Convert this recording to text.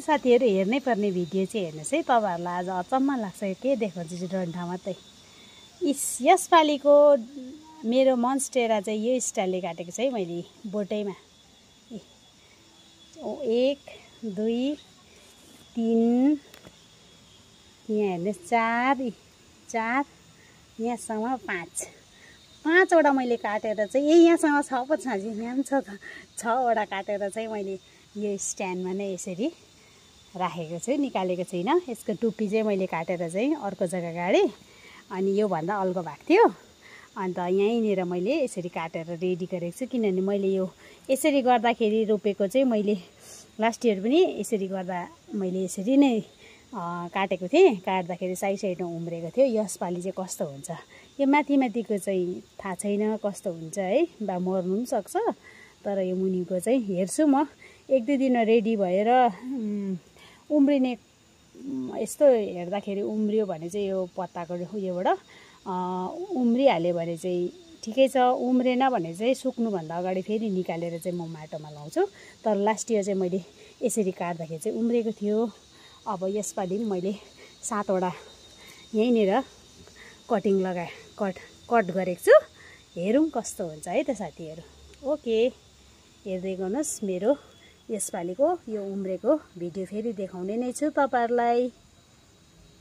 साथीहरु हेर्नै पर्ने भिडियो चाहिँ हेर्नुस् है। तपाईहरुलाई आज अचम्म लाग्छ के देखाउँछु चाहिँ डन्ठा मात्रै। यसपालिको मेरो मन्स्टेरा चाहिँ यो स्टाइलले काटेको छ है मैले बोटैमा। 1 2 3 यहाँ हेर्नुस् 4 यहाँसम्म 5वटा मैले काटेर चाहिँ यहाँसम्म 6 पो छ यहाँ पनि छ त 6वटा काटेर चाहिँ मैले यो स्ट्यान्डमा नै यसरी राखेको छु, निकालेको छैन। यसको टुप्पी चाहिँ मैले काटेर चाहिँ अर्को जग्गा गाडेँ अनि यो भन्दा अल्गो भएको थियो। अन्त यहीँनिर मैले यसरी काटेर रेडी गरेको छु, किनभने मैले यो यसरी गर्दाखेरि रोपेको चाहिँ मैले लास्ट इयर पनि यसरी गर्दा मैले यसरी नै काटेको थिएँ। काट्दाखेरि साइडमा उम्रेको थियो। यसपालि चाहिँ कस्तो हुन्छ यो माथिको चाहिँ थाहा छैन कस्तो हुन्छ है, बा मर्नु पनि सक्छ। तर यो मुनिको चाहिँ हेर्छु म 1-2 दिन रेडी भएर उम्रिने यस्तो हेर्दाखेरि उम्रियो भने चाहिँ यो पत्ताको उयोबाट उम्रिहाल्यो भने चाहिँ ठिकै छ। उम्रेन भने चाहिँ सुक्नुभन्दा अगाडि फेरि निकालेर चाहिँ म माटोमा लाउँछु। तर लास्ट इयर चाहिँ मैले यसरी काट्दाखेरि चाहिँ उम्रेको थियो। अब यसपालि पनि मैले 7वटा यहीँनिर कटिङ कट गरेको छु। हेरौँ कस्तो हुन्छ है त साथीहरु। ओके, हेर्दै गर्नुहोस् मेरो यसपालिको यो उम्रेको भिडियो फेरि देखाउने नै छु तपाईहरुलाई।